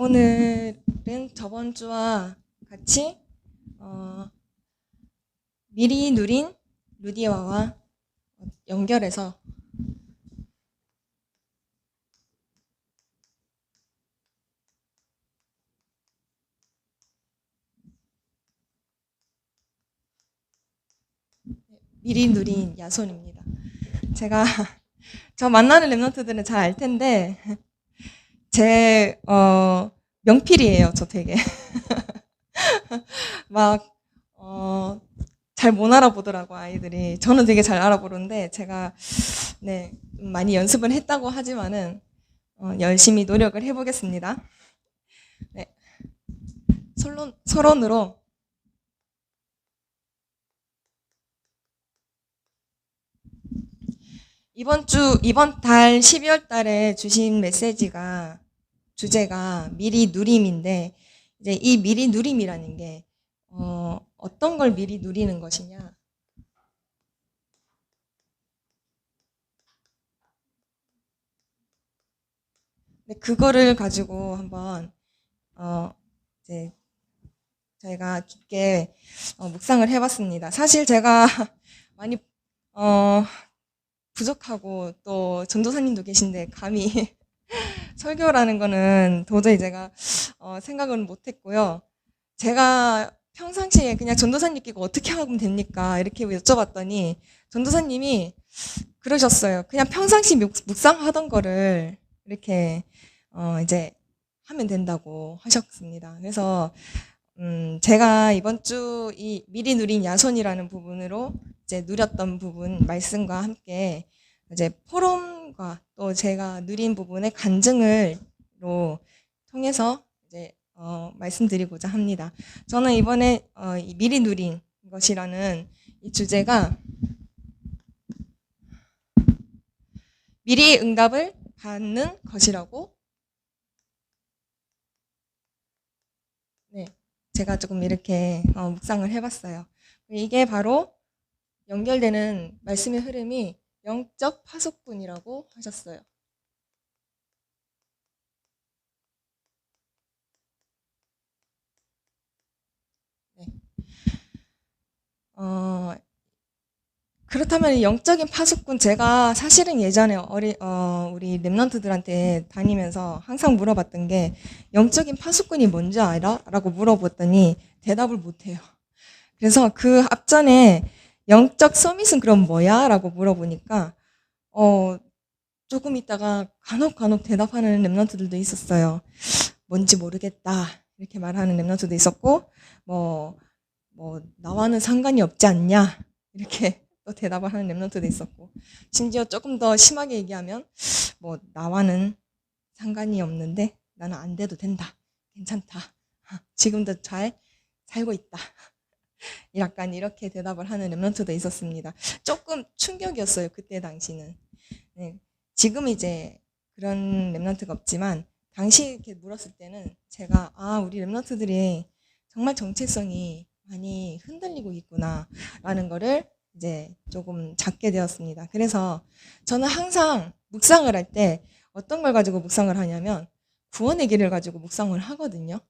오늘은 저번 주와 같이 미리 누린 루디아와 연결해서 미리 누린 야손입니다. 제가 저 만나는 랩런트들은 잘 알 텐데 제 명필이에요. 저 되게 막 잘 못 알아보더라고 아이들이. 저는 되게 잘 알아보는데 제가 네 많이 연습을 했다고 하지만은 열심히 노력을 해보겠습니다. 네, 서론으로 이번 달 12월 달에 주신 메시지가 주제가 미리 누림인데 이제 이 미리 누림이라는 게 어떤 걸 미리 누리는 것이냐. 네, 그거를 가지고 한번 이제 저희가 깊게 묵상을 해봤습니다. 사실 제가 많이 부족하고 또 전도사님도 계신데 감히 설교라는 거는 도저히 제가 생각은 못했고요. 제가 평상시에 그냥 전도사님께 어떻게 하면 됩니까? 이렇게 여쭤봤더니 전도사님이 그러셨어요. 그냥 평상시 묵상하던 거를 이렇게 이제 하면 된다고 하셨습니다. 그래서 제가 이번 주 이 미리 누린 야손이라는 부분으로 이제 누렸던 부분 말씀과 함께 이제 포럼과 또 제가 누린 부분의 간증을로 통해서 이제 말씀드리고자 합니다. 저는 이번에 이 미리 누린 것이라는 이 주제가 미리 응답을 받는 것이라고 네, 제가 조금 이렇게 묵상을 해봤어요. 이게 바로 연결되는 말씀의 흐름이 영적 파수꾼이라고 하셨어요. 네. 그렇다면 영적인 파수꾼 제가 사실은 예전에 우리 랩런트들한테 다니면서 항상 물어봤던 게 영적인 파수꾼이 뭔지 알아? 라고 물어봤더니 대답을 못해요. 그래서 그 앞전에 영적 서밋은 그럼 뭐야? 라고 물어보니까 조금 있다가 간혹 대답하는 랩런트들도 있었어요. 뭔지 모르겠다 이렇게 말하는 랩런트도 있었고 뭐 나와는 상관이 없지 않냐 이렇게 또 대답을 하는 랩런트도 있었고 심지어 조금 더 심하게 얘기하면 뭐 나와는 상관이 없는데 나는 안 돼도 된다 괜찮다 지금도 잘 살고 있다 약간 이렇게 대답을 하는 랩런트도 있었습니다. 조금 충격이었어요 그때 당시는. 네, 지금 이제 그런 랩런트가 없지만 당시 이렇게 물었을 때는 제가 우리 랩런트들이 정말 정체성이 많이 흔들리고 있구나라는 거를 이제 조금 잡게 되었습니다. 그래서 저는 항상 묵상을 할 때 어떤 걸 가지고 묵상을 하냐면 구원의 길을 가지고 묵상을 하거든요.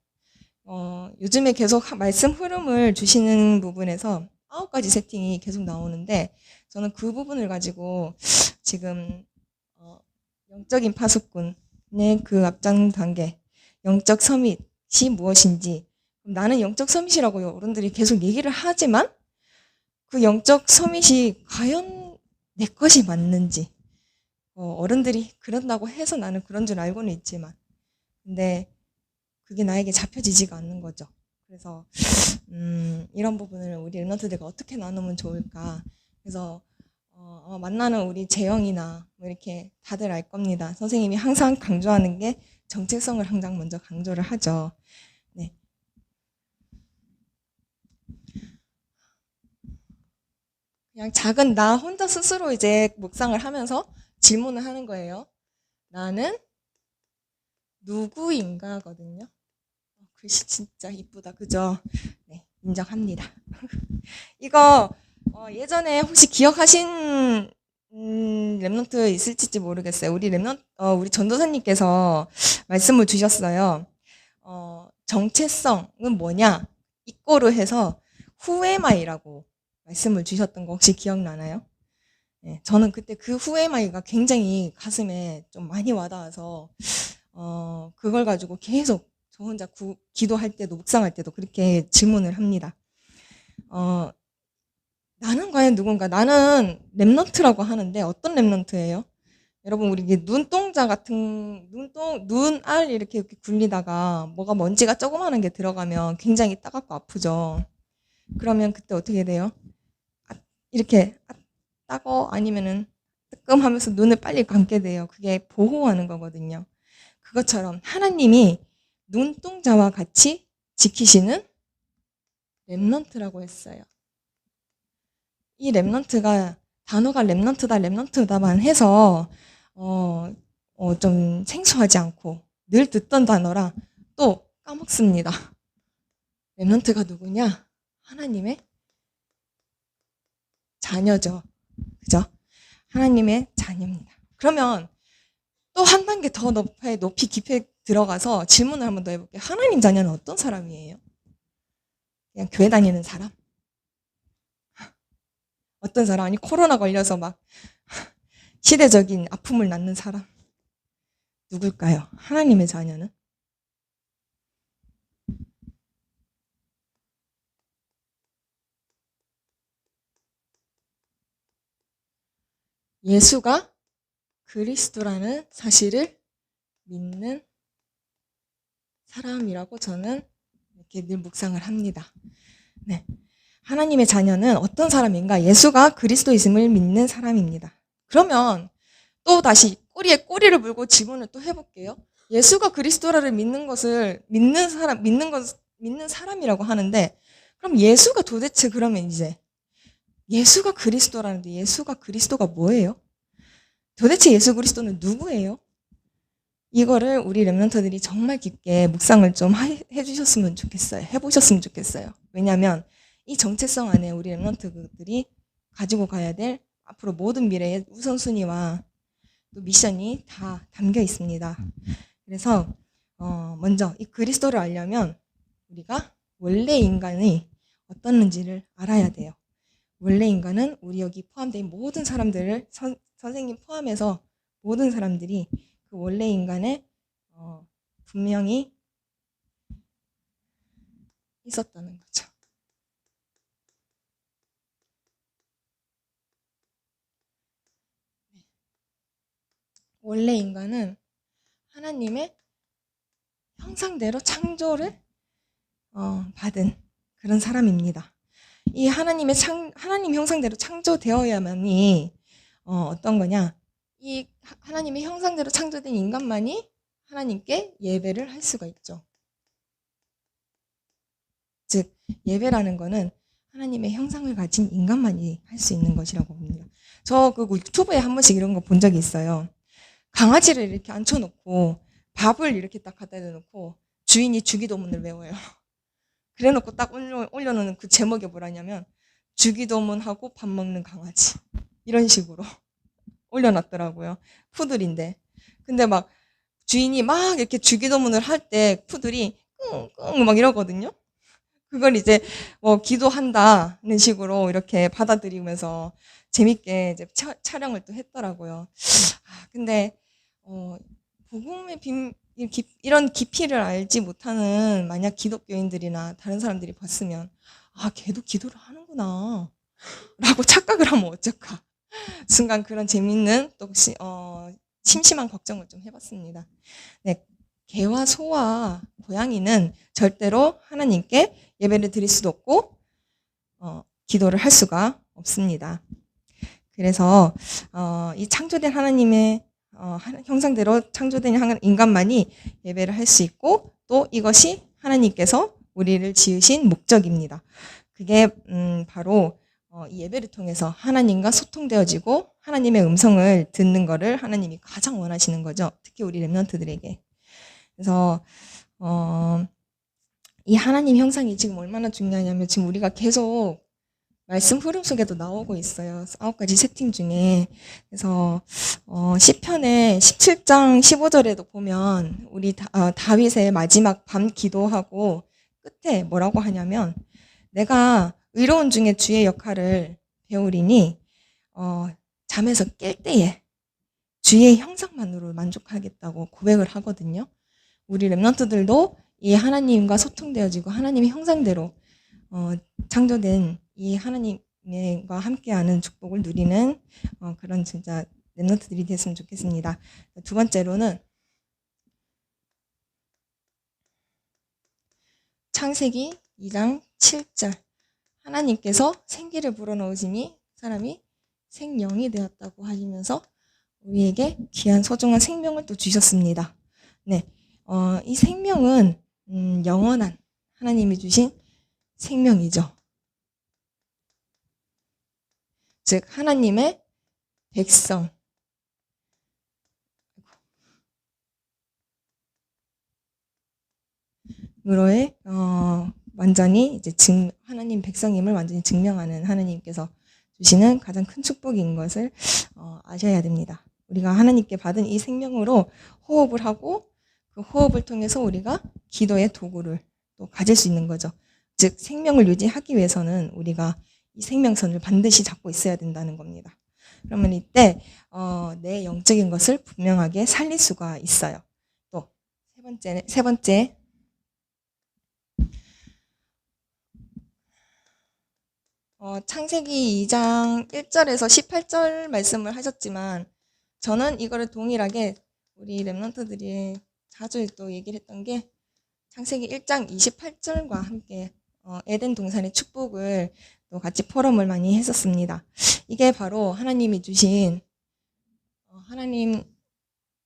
요즘에 계속 말씀 흐름을 주시는 부분에서 9가지 세팅이 계속 나오는데 저는 그 부분을 가지고 지금 영적인 파수꾼의 그 앞장 단계, 영적 서밋이 무엇인지 나는 영적 서밋이라고 어른들이 계속 얘기를 하지만 그 영적 서밋이 과연 내 것이 맞는지 어른들이 그런다고 해서 나는 그런 줄 알고는 있지만 근데 그게 나에게 잡혀지지가 않는 거죠. 그래서 이런 부분을 우리 랩런트들과 어떻게 나누면 좋을까. 그래서 만나는 우리 재영이나 뭐 이렇게 다들 알 겁니다. 선생님이 항상 강조하는 게 정체성을 항상 먼저 강조를 하죠. 네. 그냥 작은 나 혼자 스스로 이제 묵상을 하면서 질문을 하는 거예요. 나는 누구인가거든요. 글씨 진짜 이쁘다, 그죠? 네, 인정합니다. 이거 예전에 혹시 기억하신 랩런트 있을지 모르겠어요. 우리 전도사님께서 말씀을 주셨어요. 정체성은 뭐냐? 이꼬로 해서 후에마이라고 말씀을 주셨던 거 혹시 기억나나요? 네, 저는 그때 그 후에마이가 굉장히 가슴에 좀 많이 와닿아서 그걸 가지고 계속 저 혼자 기도할 때도 묵상할 때도 그렇게 질문을 합니다. 나는 과연 누군가? 나는 랩넌트라고 하는데 어떤 랩넌트예요? 여러분 우리 이게 눈동자 같은 눈알 이렇게 굴리다가 뭐가 먼지가 조그마한 게 들어가면 굉장히 따갑고 아프죠. 그러면 그때 어떻게 돼요? 이렇게 따고 아니면은 뜨끔하면서 눈을 빨리 감게 돼요. 그게 보호하는 거거든요. 그것처럼 하나님이 눈동자와 같이 지키시는 랩넌트라고 했어요. 이 랩넌트가 단어가 랩넌트다만 해서 좀 생소하지 않고 늘 듣던 단어라 또 까먹습니다. 랩넌트가 누구냐? 하나님의 자녀죠. 그죠? 하나님의 자녀입니다. 그러면 또 한 단계 더 높이 깊이 들어가서 질문을 한번 더 해볼게요. 하나님 자녀는 어떤 사람이에요? 그냥 교회 다니는 사람? 어떤 사람? 아니 코로나 걸려서 막 시대적인 아픔을 낳는 사람? 누굴까요? 하나님의 자녀는? 예수가 그리스도라는 사실을 믿는 사람이라고 저는 이렇게 늘 묵상을 합니다. 네. 하나님의 자녀는 어떤 사람인가? 예수가 그리스도이심을 믿는 사람입니다. 그러면 또 다시 꼬리에 꼬리를 물고 질문을 또 해볼게요. 예수가 그리스도라를 믿는 사람이라고 하는데, 그럼 예수가 도대체 그러면 이제 예수가 그리스도라는데 예수가 그리스도가 뭐예요? 도대체 예수 그리스도는 누구예요? 이거를 우리 랩런터들이 정말 깊게 묵상을 좀 해주셨으면 좋겠어요. 해보셨으면 좋겠어요. 왜냐하면 이 정체성 안에 우리 랩런터들이 가지고 가야 될 앞으로 모든 미래의 우선순위와 또 미션이 다 담겨 있습니다. 그래서 먼저 이 그리스도를 알려면 우리가 원래 인간이 어떻는지를 알아야 돼요. 원래 인간은 우리 여기 포함된 모든 사람들을 선생님 포함해서 모든 사람들이 그 원래 인간에 분명히 있었다는 거죠. 원래 인간은 하나님의 형상대로 창조를 받은 그런 사람입니다. 이 하나님 형상대로 창조되어야만이 어떤 거냐? 이 하나님의 형상대로 창조된 인간만이 하나님께 예배를 할 수가 있죠. 즉 예배라는 거는 하나님의 형상을 가진 인간만이 할 수 있는 것이라고 봅니다. 저 그 유튜브에 한 번씩 이런 거 본 적이 있어요. 강아지를 이렇게 앉혀놓고 밥을 이렇게 딱 갖다 대놓고 주인이 주기도문을 외워요. 그래놓고 딱 올려놓는 그 제목이 뭐라냐면 주기도문하고 밥 먹는 강아지 이런 식으로 올려놨더라고요. 푸들인데. 근데 막 주인이 막 이렇게 주기도문을 할 때 푸들이 끙끙 막 이러거든요. 그걸 이제 뭐 기도한다는 식으로 이렇게 받아들이면서 재밌게 이제 촬영을 또 했더라고요. 근데 복음의 이런 깊이를 알지 못하는 만약 기독교인들이나 다른 사람들이 봤으면 걔도 기도를 하는구나 라고 착각을 하면 어쩔까. 순간 그런 재밌는 또 심심한 걱정을 좀 해봤습니다. 네, 개와 소와 고양이는 절대로 하나님께 예배를 드릴 수도 없고 기도를 할 수가 없습니다. 그래서 이 창조된 하나님의 형상대로 창조된 인간만이 예배를 할 수 있고 또 이것이 하나님께서 우리를 지으신 목적입니다. 그게 바로 이 예배를 통해서 하나님과 소통되어지고 하나님의 음성을 듣는 것을 하나님이 가장 원하시는 거죠. 특히 우리 랩런트들에게. 그래서 이 하나님 형상이 지금 얼마나 중요하냐면 지금 우리가 계속 말씀 흐름 속에도 나오고 있어요. 9가지 세팅 중에. 그래서 시편의 17장 15절에도 보면 우리 다윗의 마지막 밤 기도하고 끝에 뭐라고 하냐면 내가 의로운 중에 주의 역할을 배우리니 잠에서 깰 때에 주의 형상만으로 만족하겠다고 고백을 하거든요. 우리 랩런트들도 이 하나님과 소통되어지고 하나님의 형상대로 창조된 이 하나님과 함께하는 축복을 누리는 그런 진짜 랩런트들이 됐으면 좋겠습니다. 두 번째로는 창세기 2장 7절 하나님께서 생기를 불어넣으시니 사람이 생명이 되었다고 하시면서 우리에게 귀한 소중한 생명을 또 주셨습니다. 네, 이 생명은 영원한 하나님이 주신 생명이죠. 즉 하나님의 백성으로의 완전히 이제 하나님 백성임을 완전히 증명하는 하나님께서 주시는 가장 큰 축복인 것을 아셔야 됩니다. 우리가 하나님께 받은 이 생명으로 호흡을 하고 그 호흡을 통해서 우리가 기도의 도구를 또 가질 수 있는 거죠. 즉 생명을 유지하기 위해서는 우리가 이 생명선을 반드시 잡고 있어야 된다는 겁니다. 그러면 이때 내 영적인 것을 분명하게 살릴 수가 있어요. 또 세 번째 창세기 2장 1절에서 18절 말씀을 하셨지만 저는 이거를 동일하게 우리 랩런트들이 자주 또 얘기를 했던 게 창세기 1장 28절과 함께 에덴 동산의 축복을 또 같이 포럼을 많이 했었습니다. 이게 바로 하나님이 주신 하나님과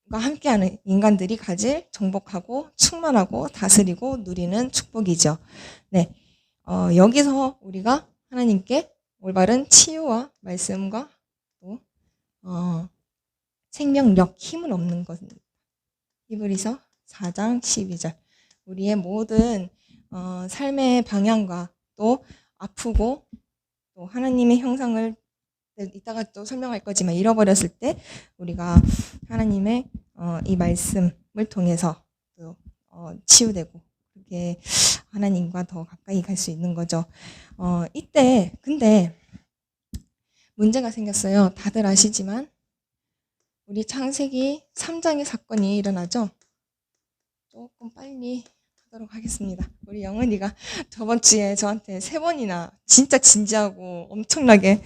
함께하는 인간들이 가질 정복하고 충만하고 다스리고 누리는 축복이죠. 네, 여기서 우리가 하나님께 올바른 치유와 말씀과 또 생명력, 힘을 얻는 것입니다. 히브리서 4장 12절 우리의 모든 삶의 방향과 또 아프고 또 하나님의 형상을 이따가 또 설명할 거지만 잃어버렸을 때 우리가 하나님의 이 말씀을 통해서 또 치유되고 그렇게 하나님과 더 가까이 갈 수 있는 거죠. 이때 근데 문제가 생겼어요. 다들 아시지만 우리 창세기 3장의 사건이 일어나죠. 조금 빨리 하도록 하겠습니다. 우리 영은이가 저번 주에 저한테 3번이나 진짜 진지하고 엄청나게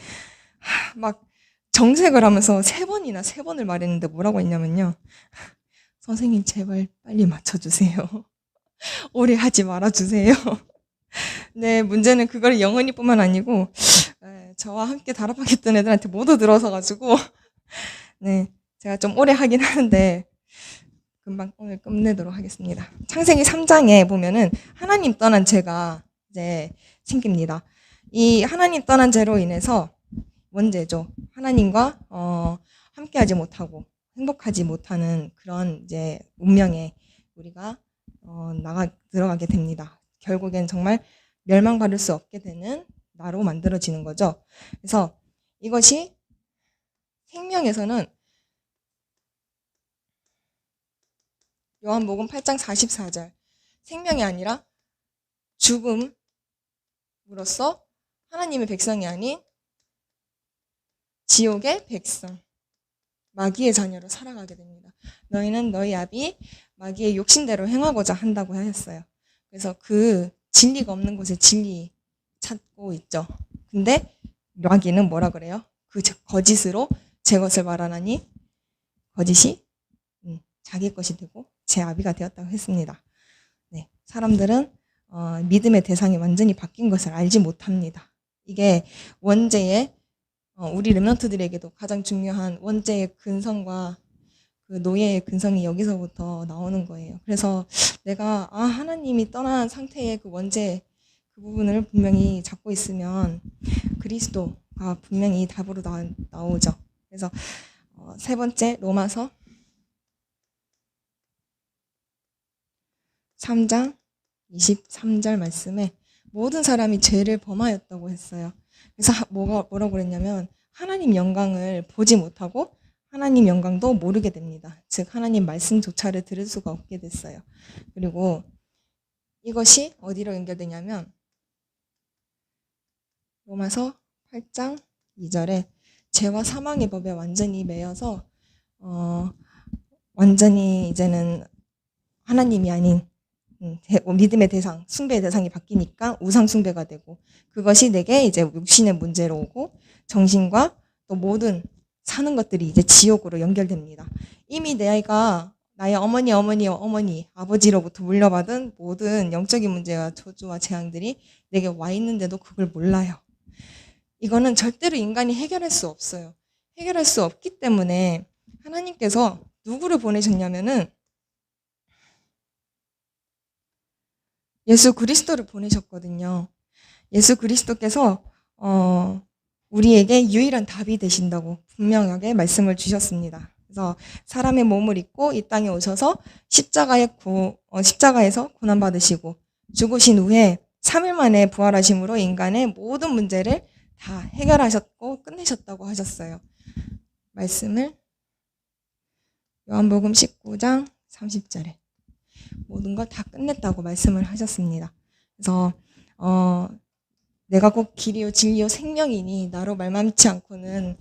막 정색을 하면서 3번을 말했는데 뭐라고 했냐면요. 선생님 제발 빨리 맞춰주세요. 오래 하지 말아주세요. 네, 문제는 그걸 영은이뿐만 아니고 저와 함께 다락방했던 애들한테 모두 들어서가지고 네, 제가 좀 오래 하긴 하는데 금방 오늘 끝내도록 하겠습니다. 창세기 3장에 보면은 하나님 떠난 죄가 이제 생깁니다. 이 하나님 떠난 죄로 인해서 원죄죠. 하나님과 함께하지 못하고 행복하지 못하는 그런 이제 운명에 우리가 들어가게 됩니다. 결국엔 정말 멸망받을 수 없게 되는 나로 만들어지는 거죠. 그래서 이것이 생명에서는 요한복음 8장 44절 생명이 아니라 죽음으로써 하나님의 백성이 아닌 지옥의 백성, 마귀의 자녀로 살아가게 됩니다. 너희는 너희 아비 마귀의 욕심대로 행하고자 한다고 하셨어요. 그래서 그 진리가 없는 곳에 진리 찾고 있죠. 근데 마귀는 뭐라 그래요? 그 거짓으로 제 것을 말하나니 거짓이 자기 것이 되고 제 아비가 되었다고 했습니다. 네, 사람들은 믿음의 대상이 완전히 바뀐 것을 알지 못합니다. 이게 원죄의 우리 랩런트들에게도 가장 중요한 원죄의 근성과 그 노예의 근성이 여기서부터 나오는 거예요. 그래서 내가 하나님이 떠난 상태의 그 원죄 그 부분을 분명히 잡고 있으면 그리스도가 분명히 답으로 나오죠. 그래서 세 번째 로마서 3장 23절 말씀에 모든 사람이 죄를 범하였다고 했어요. 그래서 뭐라고 그랬냐면 하나님 영광을 보지 못하고 하나님 영광도 모르게 됩니다. 즉 하나님 말씀조차를 들을 수가 없게 됐어요. 그리고 이것이 어디로 연결되냐면 로마서 8장 2절에 죄와 사망의 법에 완전히 매여서 완전히 이제는 하나님이 아닌 믿음의 대상, 숭배의 대상이 바뀌니까 우상 숭배가 되고 그것이 내게 이제 육신의 문제로 오고 정신과 또 모든 사는 것들이 이제 지옥으로 연결됩니다. 이미 내 아이가 나의 어머니, 아버지로부터 물려받은 모든 영적인 문제와 저주와 재앙들이 내게 와 있는데도 그걸 몰라요. 이거는 절대로 인간이 해결할 수 없어요. 해결할 수 없기 때문에 하나님께서 누구를 보내셨냐면은 예수 그리스도를 보내셨거든요. 예수 그리스도께서 우리에게 유일한 답이 되신다고 분명하게 말씀을 주셨습니다. 그래서 사람의 몸을 입고 이 땅에 오셔서 십자가에서 고난받으시고 죽으신 후에 3일 만에 부활하심으로 인간의 모든 문제를 다 해결하셨고 끝내셨다고 하셨어요. 말씀을 요한복음 19장 30절에 모든 걸 다 끝냈다고 말씀을 하셨습니다. 그래서 내가 곧 길이요 진리요 생명이니 나로 말만치 않고는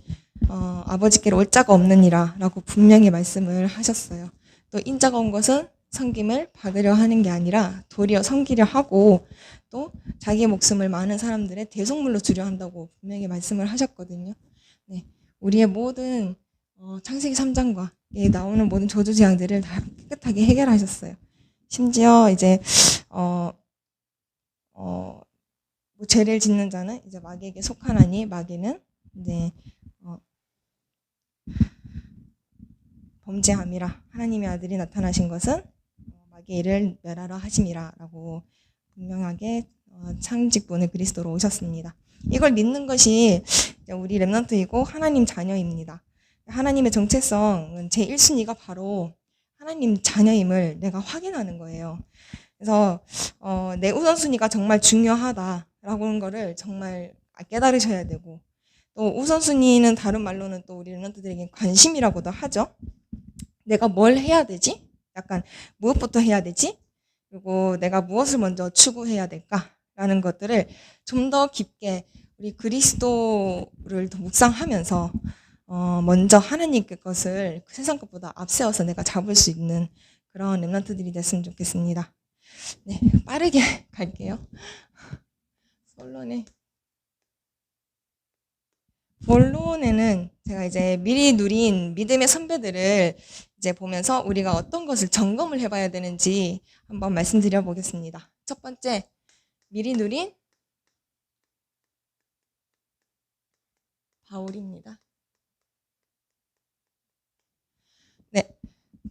아버지께로 올 자가 없느니라 라고 분명히 말씀을 하셨어요. 또 인자가 온 것은 섬김을 받으려 하는 게 아니라 도리어 섬기려 하고 또 자기의 목숨을 많은 사람들의 대속물로 주려 한다고 분명히 말씀을 하셨거든요. 네, 우리의 모든 창세기 3장과 나오는 모든 저주 재앙들을 다 깨끗하게 해결하셨어요. 심지어 이제 뭐 죄를 짓는 자는 이제 마귀에게 속하나니 마귀는 이제 범죄함이라 하나님의 아들이 나타나신 것은 마귀의 일을 멸하러 하심이라라고 분명하게 창직분의 그리스도로 오셨습니다. 이걸 믿는 것이 우리 렘넌트이고 하나님 자녀입니다. 하나님의 정체성은 제 1순위가 바로 하나님 자녀임을 내가 확인하는 거예요. 그래서 내 우선순위가 정말 중요하다라고 하는 거를 정말 깨달으셔야 되고 또 우선순위는 다른 말로는 또 우리 렘넌트들에게 관심이라고도 하죠. 내가 뭘 해야 되지? 약간 무엇부터 해야 되지? 그리고 내가 무엇을 먼저 추구해야 될까라는 것들을 좀 더 깊게 우리 그리스도를 더 묵상하면서 먼저 하나님의 것을 세상 것보다 앞세워서 내가 잡을 수 있는 그런 렘넌트들이 됐으면 좋겠습니다. 네, 빠르게 갈게요. 본론에는 제가 이제 미리 누린 믿음의 선배들을 이제 보면서 우리가 어떤 것을 점검을 해봐야 되는지 한번 말씀드려 보겠습니다. 첫 번째, 미리 누린 바울입니다. 네,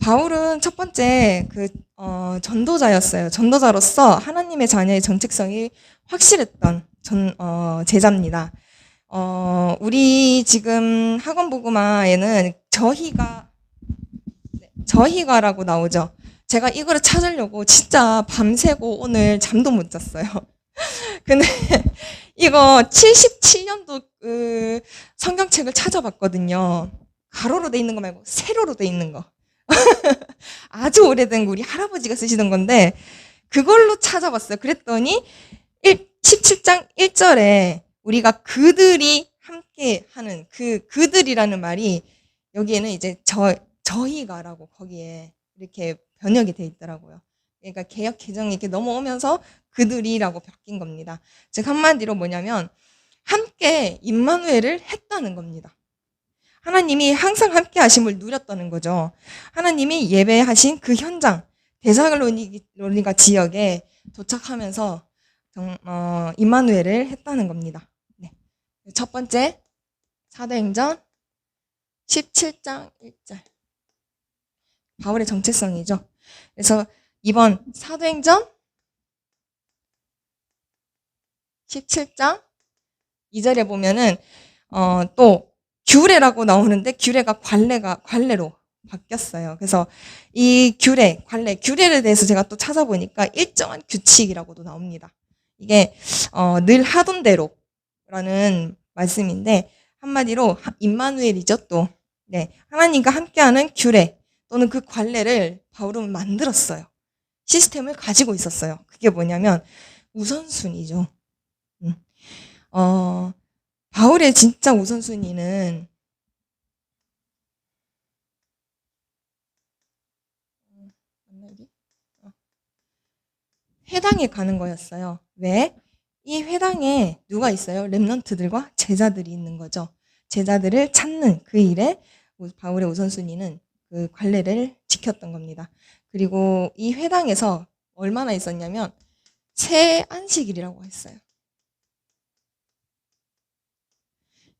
바울은 첫 번째 전도자였어요. 전도자로서 하나님의 자녀의 정체성이 확실했던 제자입니다. 우리 지금 학원 복음화에는 저희가라고 나오죠. 제가 이거를 찾으려고 진짜 밤새고 오늘 잠도 못 잤어요. 근데 이거 77년도 성경책을 찾아봤거든요. 가로로 돼 있는 거 말고 세로로 돼 있는 거. 아주 오래된 거 우리 할아버지가 쓰시던 건데 그걸로 찾아봤어요. 그랬더니 17장 1절에 우리가 그들이 함께 하는 그들이라는 말이 여기에는 이제 저희가라고 거기에 이렇게 번역이 돼 있더라고요. 그러니까 개역 개정이 이렇게 넘어오면서 그들이라고 바뀐 겁니다. 즉 한마디로 뭐냐면 함께 임마누엘을 했다는 겁니다. 하나님이 항상 함께 하심을 누렸다는 거죠. 하나님이 예배하신 그 현장, 데살로니가 지역에 도착하면서 임마누엘을 했다는 겁니다. 네. 첫 번째, 사도행전 17장 1절. 바울의 정체성이죠. 그래서 이번 사도행전 17장 2절에 보면은 또 규례라고 나오는데 규례가 관례로 바뀌었어요. 그래서 이 규례에 대해서 제가 또 찾아보니까 일정한 규칙이라고도 나옵니다. 이게 늘 하던 대로 라는 말씀인데 한마디로 임마누엘이죠 또. 네, 하나님과 함께하는 규례 또는 그 관례를 바울은 만들었어요. 시스템을 가지고 있었어요. 그게 뭐냐면 우선순위죠. 바울의 진짜 우선순위는 회당에 가는 거였어요. 왜? 이 회당에 누가 있어요? 렘넌트들과 제자들이 있는 거죠. 제자들을 찾는 그 일에 바울의 우선순위는 그 관례를 지켰던 겁니다. 그리고 이 회당에서 얼마나 있었냐면 새 안식일이라고 했어요.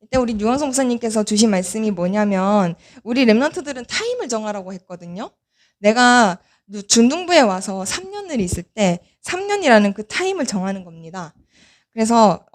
이때 우리 유광성 목사님께서 주신 말씀이 뭐냐면 우리 렘넌트들은 타임을 정하라고 했거든요. 내가 중등부에 와서 3년을 있을 때 3년이라는 그 타임을 정하는 겁니다. 그래서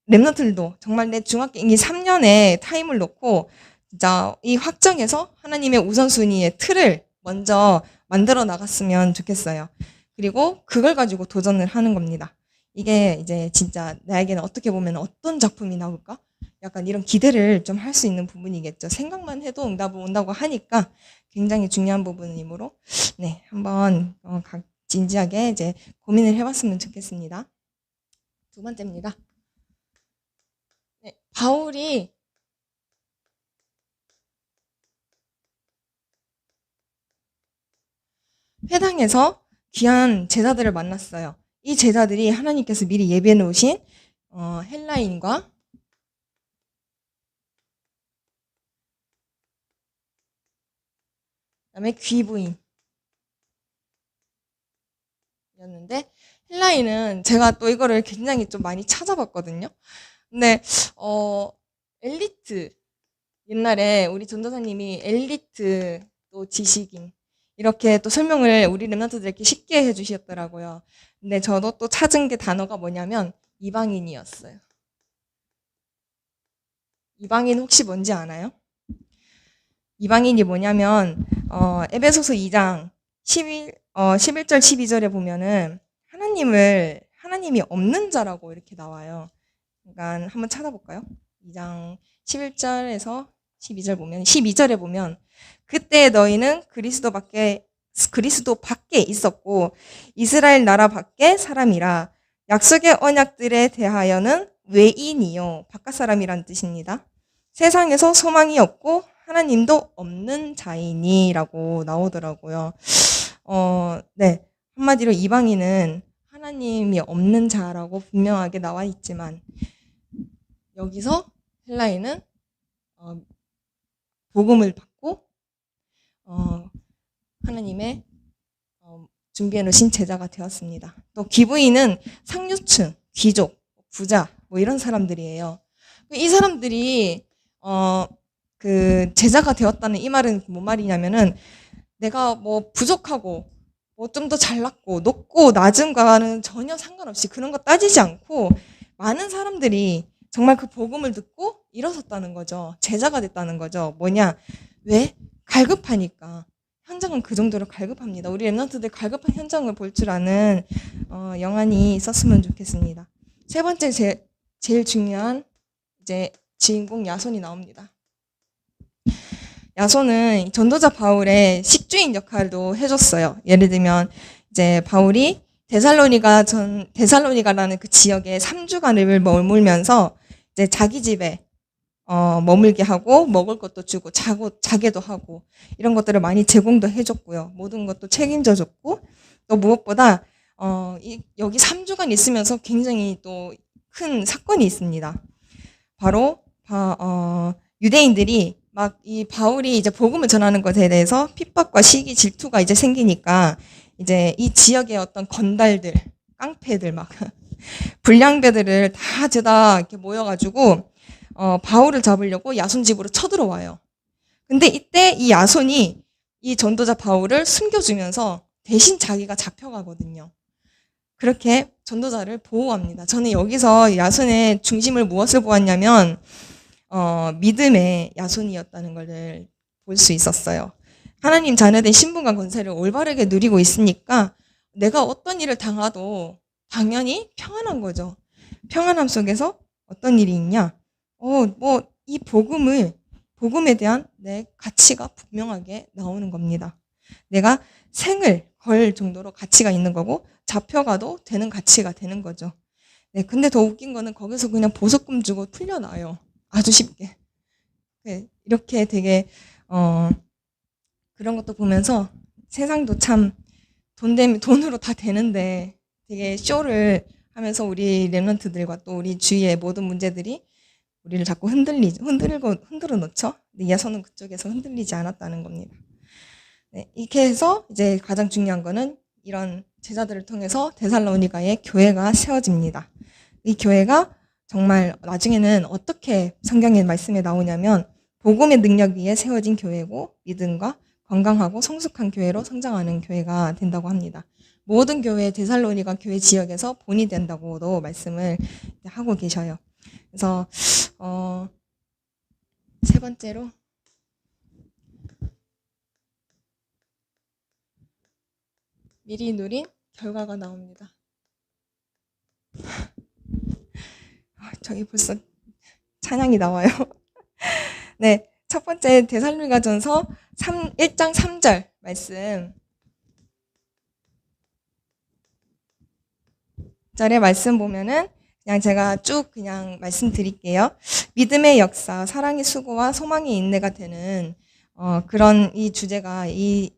렘넌트들도 정말 내 중학교 임기 3년에 타임을 놓고 진짜 이 확정해서 하나님의 우선순위의 틀을 먼저 만들어 나갔으면 좋겠어요. 그리고 그걸 가지고 도전을 하는 겁니다. 이게 이제 진짜 나에게는 어떻게 보면 어떤 작품이 나올까? 약간 이런 기대를 좀 할 수 있는 부분이겠죠. 생각만 해도 응답을 온다고 하니까 굉장히 중요한 부분이므로 네, 한번 진지하게 이제 고민을 해봤으면 좋겠습니다. 두 번째입니다. 네, 바울이 회당에서 귀한 제자들을 만났어요. 이 제자들이 하나님께서 미리 예비해 놓으신 헬라인과 그다음에 귀부인이었는데 헬라인은 제가 또 이거를 굉장히 좀 많이 찾아봤거든요. 근데 엘리트 옛날에 우리 전도사님이 엘리트 또 지식인 이렇게 또 설명을 우리 렘넌트들에게 쉽게 해주셨더라고요. 근데 저도 또 찾은 게 단어가 뭐냐면 이방인이었어요. 이방인 혹시 뭔지 아나요? 이방인이 뭐냐면 에베소서 2장 11절 12절에 보면은 하나님이 없는 자라고 이렇게 나와요. 그러니까 한번 찾아볼까요? 2장 11절에서 12절에 보면 그때 너희는 그리스도 밖에 있었고 이스라엘 나라 밖에 사람이라 약속의 언약들에 대하여는 외인이요 바깥 사람이란 뜻입니다. 세상에서 소망이 없고 하나님도 없는 자이니라고 나오더라고요. 네, 한마디로 이방인은 하나님이 없는 자라고 분명하게 나와 있지만 여기서 헬라인은 복음을 받고 하나님의 준비해 놓으신 제자가 되었습니다. 또 귀부인은 상류층, 귀족, 부자 뭐 이런 사람들이에요. 이 사람들이 그 제자가 되었다는 이 말은 뭔 말이냐면은 내가 뭐 부족하고 뭐 좀 더 잘났고 높고 낮은과는 전혀 상관없이 그런 거 따지지 않고 많은 사람들이 정말 그 복음을 듣고 일어섰다는 거죠. 제자가 됐다는 거죠. 뭐냐? 왜? 갈급하니까. 현장은 그 정도로 갈급합니다. 우리 렘넌트들 갈급한 현장을 볼 줄 아는 영안이 있었으면 좋겠습니다. 세 번째 제일 중요한 이제 주인공 야손이 나옵니다. 야손은 전도자 바울의 식주인 역할도 해줬어요. 예를 들면 이제 바울이 데살로니가라는 그 지역에 3주간을 머물면서 이제 자기 집에 머물게 하고 먹을 것도 주고 자게도 하고 이런 것들을 많이 제공도 해줬고요. 모든 것도 책임져줬고 또 무엇보다 여기 3주간 있으면서 굉장히 또 큰 사건이 있습니다. 바로 유대인들이 막 이 바울이 이제 복음을 전하는 것에 대해서 핍박과 시기 질투가 이제 생기니까 이제 이 지역의 어떤 건달들, 깡패들 막 불량배들을 다 죄다 이렇게 모여가지고 바울을 잡으려고 야손 집으로 쳐들어와요. 근데 이때 이 야손이 이 전도자 바울을 숨겨주면서 대신 자기가 잡혀가거든요. 그렇게 전도자를 보호합니다. 저는 여기서 야손의 중심을 무엇을 보았냐면 믿음의 야손이었다는 것을 볼 수 있었어요. 하나님 자녀된 신분과 권세를 올바르게 누리고 있으니까 내가 어떤 일을 당해도 당연히 평안한 거죠. 평안함 속에서 어떤 일이 있냐? 뭐 이 복음에 대한 내 가치가 분명하게 나오는 겁니다. 내가 생을 걸 정도로 가치가 있는 거고 잡혀가도 되는 가치가 되는 거죠. 네, 근데 더 웃긴 거는 거기서 그냥 보석금 주고 풀려나요. 아주 쉽게. 네, 이렇게 되게 그런 것도 보면서 세상도 참 돈으로 다 되는데 되게 쇼를 하면서 우리 랩런트들과 또 우리 주위의 모든 문제들이 우리를 자꾸 흔들어 놓죠. 근데 예서는 그쪽에서 흔들리지 않았다는 겁니다. 네, 이렇게 해서 이제 가장 중요한 거는 이런 제자들을 통해서 데살로니가의 교회가 세워집니다. 이 교회가 정말 나중에는 어떻게 성경의 말씀에 나오냐면 복음의 능력 위에 세워진 교회고 믿음과 건강하고 성숙한 교회로 성장하는 교회가 된다고 합니다. 모든 교회 데살로니가 교회 지역에서 본이 된다고도 말씀을 하고 계셔요. 그래서 세 번째로 미리 누린 결과가 나옵니다. 저기 벌써 찬양이 나와요. 네, 첫 번째 데살로니가전서 1장 3절 말씀. 절의 말씀 보면은 그냥 제가 쭉 그냥 말씀드릴게요. 믿음의 역사, 사랑의 수고와 소망의 인내가 되는 그런 이 주제가 이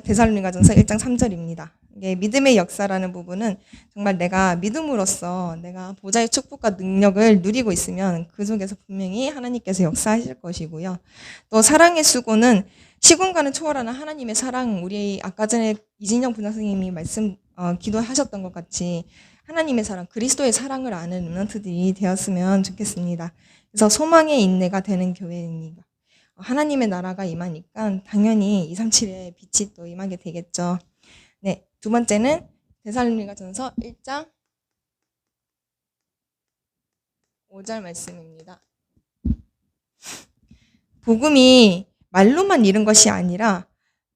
데살로니가전서 1장 3절입니다. 이게 믿음의 역사라는 부분은 정말 내가 믿음으로써 내가 보좌의 축복과 능력을 누리고 있으면 그 속에서 분명히 하나님께서 역사하실 것이고요. 또 사랑의 수고는 시공간을 초월하는 하나님의 사랑, 우리 아까 전에 이진영 분장선생님이 기도하셨던 것 같이 하나님의 사랑, 그리스도의 사랑을 아는 렘넌트들이 되었으면 좋겠습니다. 그래서 소망의 인내가 되는 교회입니다. 하나님의 나라가 임하니까 당연히 237의 빛이 또 임하게 되겠죠. 네, 두 번째는 데살로니가전서 1장 5절 말씀입니다. 복음이 말로만 이른 것이 아니라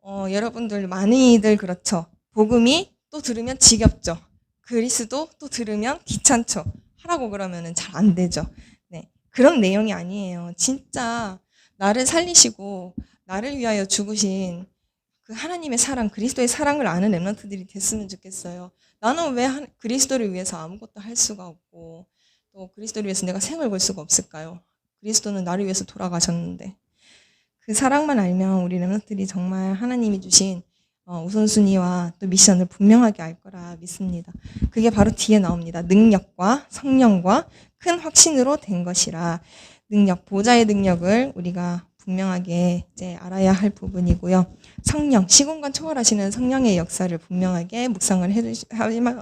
여러분들 많이들 그렇죠. 복음이 또 들으면 지겹죠. 그리스도 또 들으면 귀찮죠. 하라고 그러면은 잘 안 되죠. 네, 그런 내용이 아니에요. 진짜 나를 살리시고 나를 위하여 죽으신 그 하나님의 사랑, 그리스도의 사랑을 아는 렘넌트들이 됐으면 좋겠어요. 나는 왜 그리스도를 위해서 아무것도 할 수가 없고 또 그리스도를 위해서 내가 생을 걸 수가 없을까요? 그리스도는 나를 위해서 돌아가셨는데 그 사랑만 알면 우리 렘넌트들이 정말 하나님이 주신 우선순위와 또 미션을 분명하게 알 거라 믿습니다. 그게 바로 뒤에 나옵니다. 능력과 성령과 큰 확신으로 된 것이라. 능력, 보좌의 능력을 우리가 분명하게 이제 알아야 할 부분이고요. 성령, 시공간 초월하시는 성령의 역사를 분명하게 묵상을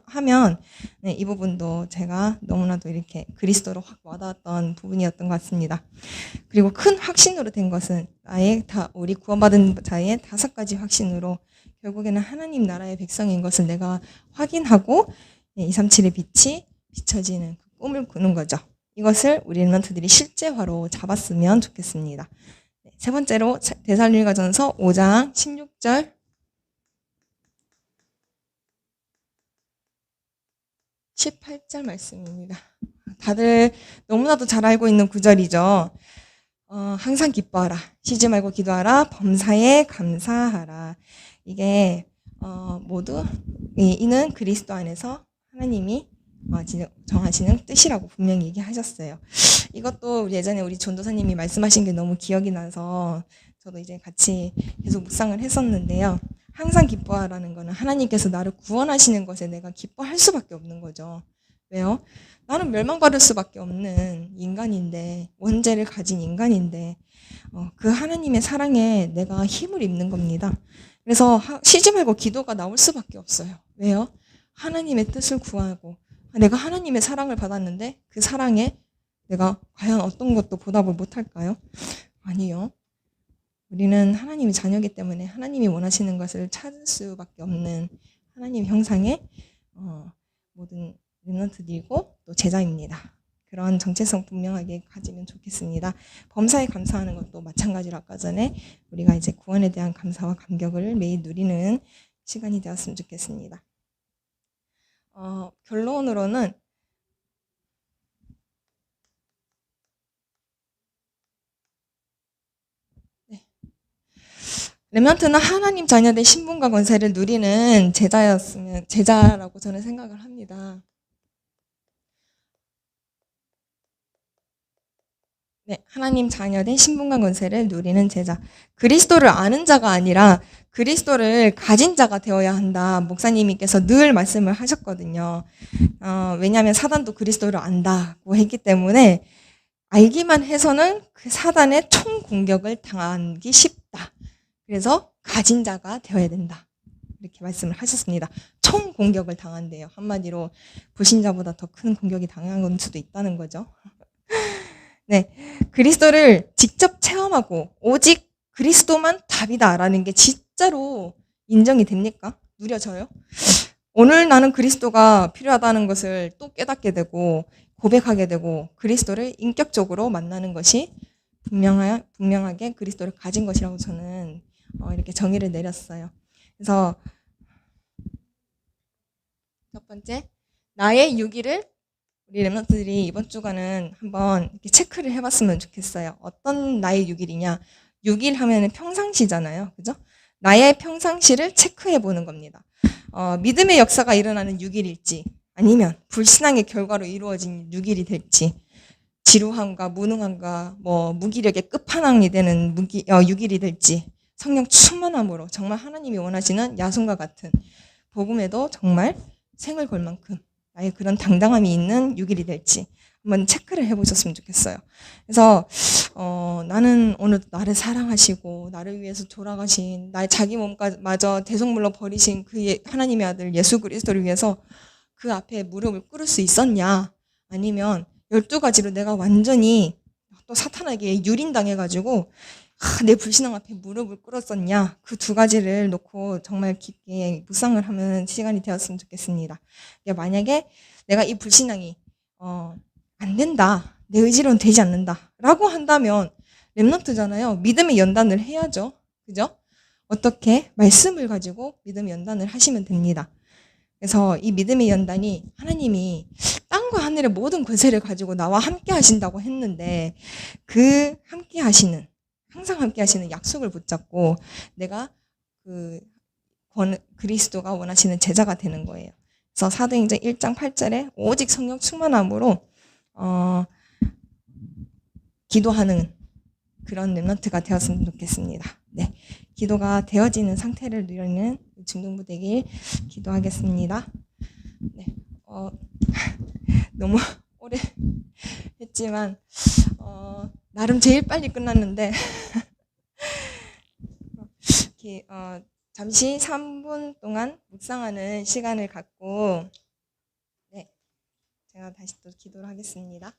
하면 네, 이 부분도 제가 너무나도 이렇게 그리스도로 확 와닿았던 부분이었던 것 같습니다. 그리고 큰 확신으로 된 것은 우리 구원받은 자의 5가지 확신으로 결국에는 하나님 나라의 백성인 것을 내가 확인하고 237의 빛이 비춰지는 그 꿈을 꾸는 거죠. 이것을 우리 렘넌트들이 실제화로 잡았으면 좋겠습니다. 세 번째로 데살로니가전서 5장 16절 18절 말씀입니다. 다들 너무나도 잘 알고 있는 구절이죠. 항상 기뻐하라. 쉬지 말고 기도하라. 범사에 감사하라. 이게 모두 이는 그리스도 안에서 하나님이 정하시는 뜻이라고 분명히 얘기하셨어요. 이것도 예전에 우리 전도사님이 말씀하신 게 너무 기억이 나서 저도 이제 같이 계속 묵상을 했었는데요. 항상 기뻐하라는 거는 하나님께서 나를 구원하시는 것에 내가 기뻐할 수밖에 없는 거죠. 왜요? 나는 멸망받을 수밖에 없는 인간인데, 원죄를 가진 인간인데, 그 하나님의 사랑에 내가 힘을 입는 겁니다. 그래서 쉬지 말고 기도가 나올 수밖에 없어요. 왜요? 하나님의 뜻을 구하고, 내가 하나님의 사랑을 받았는데, 그 사랑에 내가 과연 어떤 것도 보답을 못할까요? 아니요. 우리는 하나님의 자녀이기 때문에 하나님이 원하시는 것을 찾을 수밖에 없는 하나님 형상의 모든 렘넌트들이고 또 제자입니다. 그런 정체성 분명하게 가지면 좋겠습니다. 범사에 감사하는 것도 마찬가지로 아까 전에 우리가 이제 구원에 대한 감사와 감격을 매일 누리는 시간이 되었으면 좋겠습니다. 결론으로는 렘넌트는 하나님 자녀된 신분과 권세를 누리는 제자라고 저는 생각을 합니다. 네, 하나님 자녀된 신분과 권세를 누리는 제자. 그리스도를 아는 자가 아니라 그리스도를 가진 자가 되어야 한다. 목사님께서 늘 말씀을 하셨거든요. 왜냐하면 사단도 그리스도를 안다고 했기 때문에 알기만 해서는 그 사단의 총 공격을 당하기 쉽다. 그래서 가진 자가 되어야 된다. 이렇게 말씀을 하셨습니다. 총 공격을 당한대요. 한마디로 불신자보다 더 큰 공격이 당한 수도 있다는 거죠. 네, 그리스도를 직접 체험하고 오직 그리스도만 답이다라는 게 진짜로 인정이 됩니까? 누려져요? 오늘 나는 그리스도가 필요하다는 것을 또 깨닫게 되고 고백하게 되고 그리스도를 인격적으로 만나는 것이 분명하게 그리스도를 가진 것이라고 저는 이렇게 정의를 내렸어요. 그래서 첫 번째, 나의 유기를 우리 렘넌트들이 이번 주간은 한번 이렇게 체크를 해봤으면 좋겠어요. 어떤 나의 6일이냐. 6일 하면은 평상시잖아요. 그죠? 나의 평상시를 체크해보는 겁니다. 믿음의 역사가 일어나는 6일일지, 아니면 불신앙의 결과로 이루어진 6일이 될지, 지루함과 무능함과 무기력의 끝판왕이 되는 6일이 될지, 성령 충만함으로 정말 하나님이 원하시는 야손과 같은 복음에도 정말 생을 걸 만큼 나의 그런 당당함이 있는 6일이 될지 한번 체크를 해보셨으면 좋겠어요. 그래서 나는 오늘 나를 사랑하시고 나를 위해서 돌아가신 나의 자기 몸마저 대속물로 버리신 그 하나님의 아들 예수 그리스도를 위해서 그 앞에 무릎을 꿇을 수 있었냐, 아니면 12가지로 내가 완전히 또 사탄에게 유린당해가지고 내 불신앙 앞에 무릎을 꿇었었냐, 그 2가지를 놓고 정말 깊게 묵상을 하는 시간이 되었으면 좋겠습니다. 만약에 내가 이 불신앙이 안 된다, 내 의지로는 되지 않는다 라고 한다면 렘넌트잖아요. 믿음의 연단을 해야죠. 그죠? 어떻게? 말씀을 가지고 믿음의 연단을 하시면 됩니다. 그래서 이 믿음의 연단이 하나님이 땅과 하늘의 모든 권세를 가지고 나와 함께 하신다고 했는데 그 함께 하시는, 항상 함께 하시는 약속을 붙잡고 내가 그리스도가 원하시는 제자가 되는 거예요. 그래서 사도행전 1장 8절에 오직 성령 충만함으로 기도하는 그런 렘넌트가 되었으면 좋겠습니다. 네, 기도가 되어지는 상태를 누리는 중등부 되길 기도하겠습니다. 네, 너무 오래 했지만 나름 제일 빨리 끝났는데 이렇게, 잠시 3분 동안 묵상하는 시간을 갖고 네, 제가 다시 또 기도를 하겠습니다.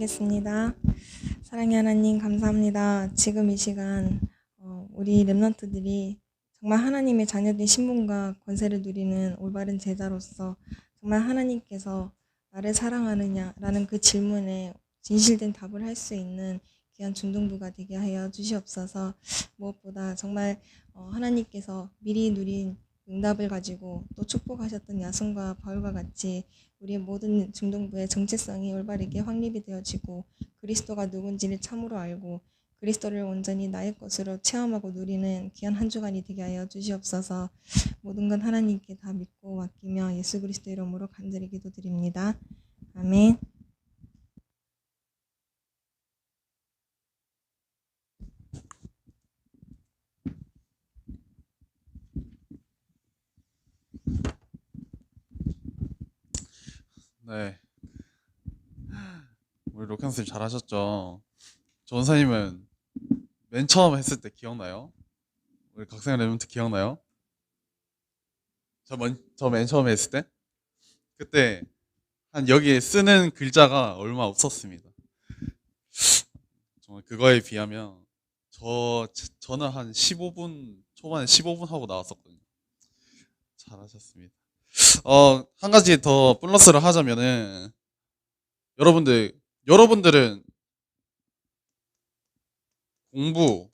기도하겠습니다. 사랑의 하나님 감사합니다. 지금 이 시간 우리 렘넌트들이 정말 하나님의 자녀된 신분과 권세를 누리는 올바른 제자로서 정말 하나님께서 나를 사랑하느냐라는 그 질문에 진실된 답을 할 수 있는 귀한 중등부가 되게 하여 주시옵소서. 무엇보다 정말 하나님께서 미리 누린 응답을 가지고 또 축복하셨던 야손과 바울과 같이 우리 모든 중등부의 정체성이 올바르게 확립이 되어지고 그리스도가 누군지를 참으로 알고 그리스도를 온전히 나의 것으로 체험하고 누리는 귀한 한 주간이 되게 하여 주시옵소서. 모든 건 하나님께 다 믿고 맡기며 예수 그리스도 이름으로 간절히 기도드립니다. 아멘. 네, 우리 로켄 선생님 잘하셨죠? 전사님은 맨 처음 했을 때 기억나요? 우리 각성 레몬트 기억나요? 저 맨 처음 했을 때? 그때 한 여기에 쓰는 글자가 얼마 없었습니다. 정말 그거에 비하면 저는 한 15분 초반에 15분 하고 나왔었거든요. 잘하셨습니다. 한 가지 더 플러스를 하자면은 여러분들은 공부,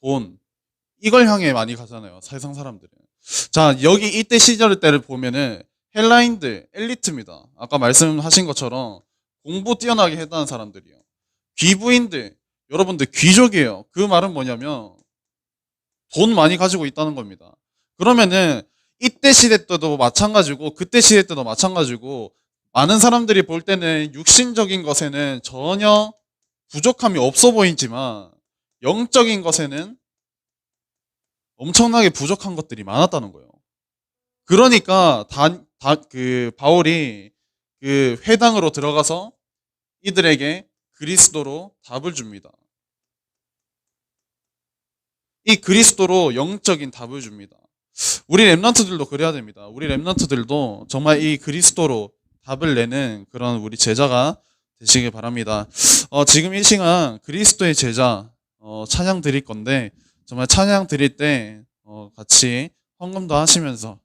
돈 이걸 향해 많이 가잖아요. 세상 사람들은. 자, 여기 이때 시절 때를 보면은 헬라인들 엘리트입니다. 아까 말씀하신 것처럼 공부 뛰어나게 했다는 사람들이요. 귀부인들 여러분들 귀족이에요. 그 말은 뭐냐면 돈 많이 가지고 있다는 겁니다. 그러면은 이때 시대 때도 마찬가지고 그때 시대 때도 마찬가지고 많은 사람들이 볼 때는 육신적인 것에는 전혀 부족함이 없어 보이지만 영적인 것에는 엄청나게 부족한 것들이 많았다는 거예요. 그러니까 그 바울이 그 회당으로 들어가서 이들에게 그리스도로 답을 줍니다. 이 그리스도로 영적인 답을 줍니다. 우리 렘넌트들도 그래야 됩니다. 우리 렘넌트들도 정말 이 그리스도로 답을 내는 그런 우리 제자가 되시길 바랍니다. 지금 이 시간 그리스도의 제자 찬양 드릴 건데 정말 찬양 드릴 때 같이 헌금도 하시면서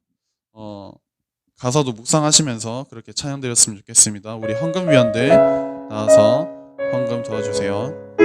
가사도 묵상하시면서 그렇게 찬양 드렸으면 좋겠습니다. 우리 헌금위원들 나와서 헌금 도와주세요.